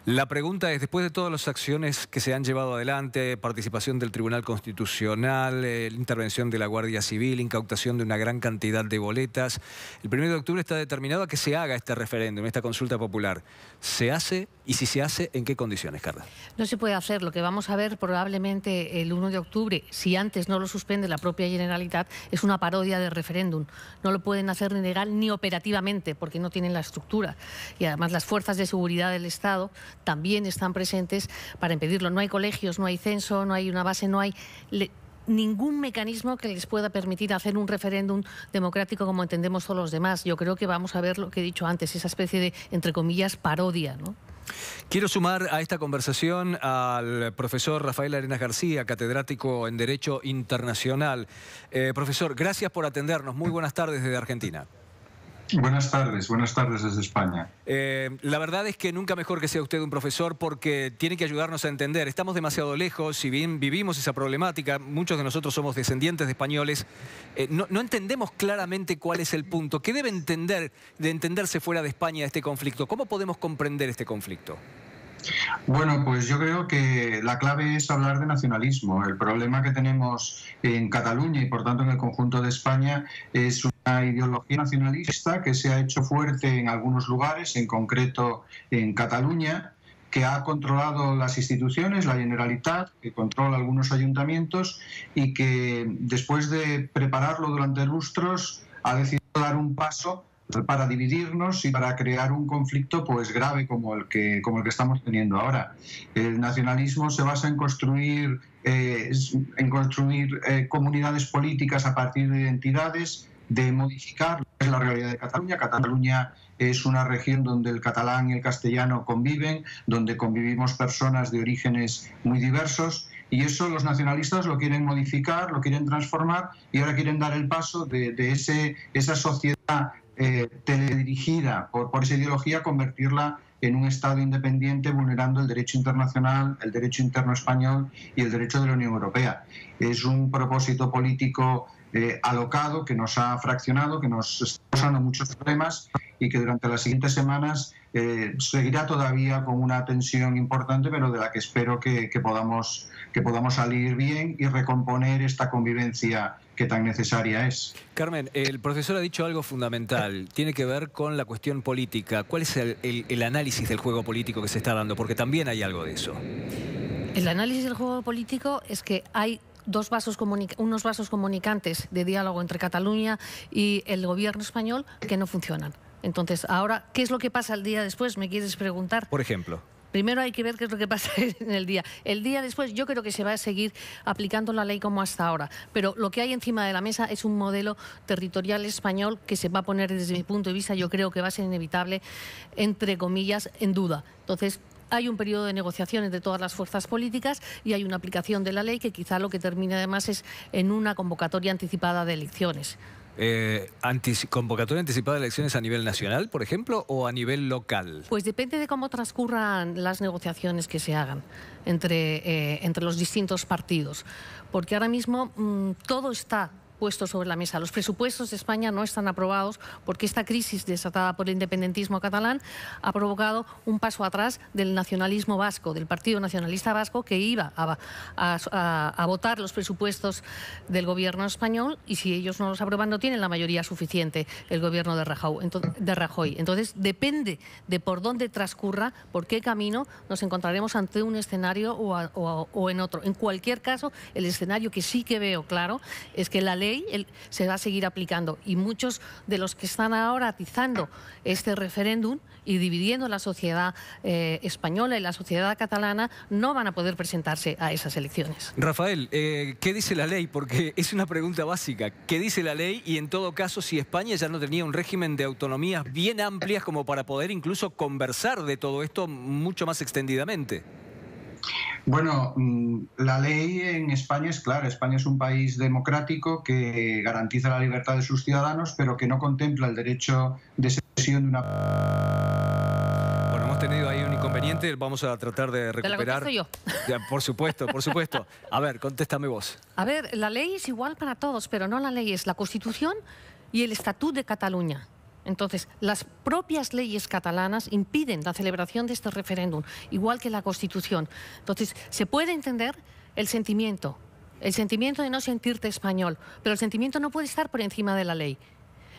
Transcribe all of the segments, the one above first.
La pregunta es, después de todas las acciones que se han llevado adelante, participación del Tribunal Constitucional, intervención de la Guardia Civil, incautación de una gran cantidad de boletas, el 1 de octubre está determinado a que se haga este referéndum, esta consulta popular. ¿Se hace? Y si se hace, ¿en qué condiciones, Carla? No se puede hacer. Lo que vamos a ver probablemente el 1 de octubre, si antes no lo suspende la propia Generalitat, es una parodia de referéndum. No lo pueden hacer ni legal ni operativamente, porque no tienen la estructura. Y además las fuerzas de seguridad del Estado también están presentes para impedirlo. No hay colegios, no hay censo, no hay una base, no hay ningún mecanismo que les pueda permitir hacer un referéndum democrático como entendemos todos los demás. Yo creo que vamos a ver lo que he dicho antes, esa especie de, entre comillas, parodia, ¿no? Quiero sumar a esta conversación al profesor Rafael Arenas García, catedrático en Derecho Internacional. Profesor, gracias por atendernos. Muy buenas tardes desde Argentina. Buenas tardes desde España. La verdad es que nunca mejor que sea usted un profesor, porque tiene que ayudarnos a entender. Estamos demasiado lejos, si bien vivimos esa problemática, muchos de nosotros somos descendientes de españoles, no entendemos claramente cuál es el punto. ¿Qué debe entenderse fuera de España este conflicto? ¿Cómo podemos comprender este conflicto? Bueno, pues yo creo que la clave es hablar de nacionalismo. El problema que tenemos en Cataluña y por tanto en el conjunto de España es una ideología nacionalista que se ha hecho fuerte en algunos lugares, en concreto en Cataluña, que ha controlado las instituciones, la Generalitat, que controla algunos ayuntamientos y que después de prepararlo durante lustros ha decidido dar un paso para dividirnos y para crear un conflicto pues grave como el que estamos teniendo ahora. El nacionalismo se basa en construir comunidades políticas a partir de identidades, de modificar lo que es la realidad de Cataluña. Cataluña es una región donde el catalán y el castellano conviven, donde convivimos personas de orígenes muy diversos, y eso los nacionalistas lo quieren modificar, lo quieren transformar, y ahora quieren dar el paso de esa sociedad teledirigida por esa ideología, convertirla en un Estado independiente, vulnerando el derecho internacional, el derecho interno español y el derecho de la Unión Europea. Es un propósito político alocado, que nos ha fraccionado, que nos está causando muchos problemas y que durante las siguientes semanas seguirá todavía con una tensión importante, pero de la que espero que podamos salir bien y recomponer esta convivencia que tan necesaria es. Carmen, el profesor ha dicho algo fundamental, tiene que ver con la cuestión política. ¿Cuál es el análisis del juego político que se está dando? Porque también hay algo de eso. El análisis del juego político es que hay unos vasos comunicantes de diálogo entre Cataluña y el gobierno español que no funcionan. Entonces, ahora, ¿qué es lo que pasa el día después? ¿Me quieres preguntar? Por ejemplo. Primero hay que ver qué es lo que pasa en el día. El día después yo creo que se va a seguir aplicando la ley como hasta ahora. Pero lo que hay encima de la mesa es un modelo territorial español que se va a poner, desde mi punto de vista, yo creo que va a ser inevitable, entre comillas, en duda. Entonces, hay un periodo de negociaciones de todas las fuerzas políticas y hay una aplicación de la ley que quizá lo que termine además es en una convocatoria anticipada de elecciones. ¿Convocatoria anticipada de elecciones a nivel nacional, por ejemplo, o a nivel local? Pues depende de cómo transcurran las negociaciones que se hagan entre los distintos partidos. Porque ahora mismo todo está puesto sobre la mesa. Los presupuestos de España no están aprobados porque esta crisis desatada por el independentismo catalán ha provocado un paso atrás del nacionalismo vasco, del Partido Nacionalista Vasco, que iba a votar los presupuestos del gobierno español, y si ellos no los aprueban no tienen la mayoría suficiente el gobierno de Rajoy. Entonces depende de por dónde transcurra, por qué camino nos encontraremos ante un escenario o en otro. En cualquier caso, el escenario que sí que veo claro es que la ley se va a seguir aplicando, y muchos de los que están ahora atizando este referéndum y dividiendo la sociedad española y la sociedad catalana no van a poder presentarse a esas elecciones. Rafael, ¿qué dice la ley? Porque es una pregunta básica. ¿Qué dice la ley? Y en todo caso, si España ya no tenía un régimen de autonomías bien amplias como para poder incluso conversar de todo esto mucho más extendidamente. Bueno, la ley en España es clara. España es un país democrático que garantiza la libertad de sus ciudadanos, pero que no contempla el derecho de secesión de una... Bueno, hemos tenido ahí un inconveniente, vamos a tratar de recuperar... ¿Te la contesto yo? Ya, por supuesto, por supuesto. A ver, contéstame vos. A ver, la ley es igual para todos, pero no la ley, es la Constitución y el Estatut de Cataluña. Entonces, las propias leyes catalanas impiden la celebración de este referéndum, igual que la Constitución. Entonces, se puede entender el sentimiento de no sentirte español, pero el sentimiento no puede estar por encima de la ley.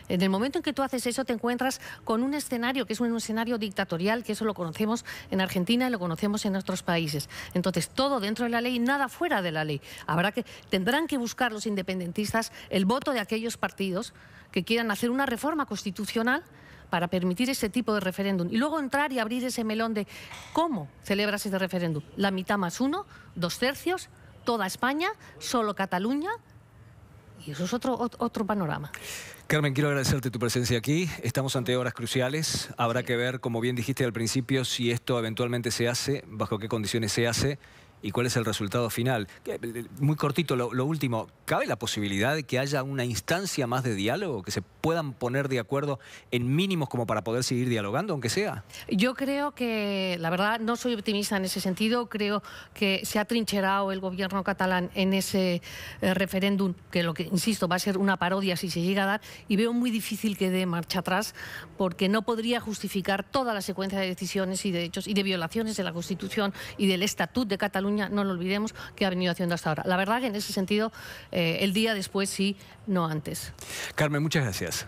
En el momento en que tú haces eso, te encuentras con un escenario que es un escenario dictatorial, que eso lo conocemos en Argentina y lo conocemos en otros países. Entonces, todo dentro de la ley, nada fuera de la ley. Tendrán que buscar los independentistas el voto de aquellos partidos que quieran hacer una reforma constitucional para permitir ese tipo de referéndum. Y luego entrar y abrir ese melón de cómo celebras ese referéndum. La mitad más uno, 2/3, toda España, solo Cataluña. Y eso es otro panorama. Carmen, quiero agradecerte tu presencia aquí. Estamos ante horas cruciales. Habrá que ver, como bien dijiste al principio, si esto eventualmente se hace, bajo qué condiciones se hace y cuál es el resultado final. Muy cortito, lo último. ¿Cabe la posibilidad de que haya una instancia más de diálogo? ¿Que se puedan poner de acuerdo en mínimos como para poder seguir dialogando, aunque sea? Yo creo que, la verdad, no soy optimista en ese sentido. Creo que se ha trincherado el gobierno catalán en ese referéndum, que insisto, va a ser una parodia si se llega a dar, y veo muy difícil que dé marcha atrás, porque no podría justificar toda la secuencia de decisiones y de hechos y de violaciones de la Constitución y del Estatut de Cataluña, no lo olvidemos, que ha venido haciendo hasta ahora. La verdad que en ese sentido, el día después sí, no antes. Carmen, muchas gracias.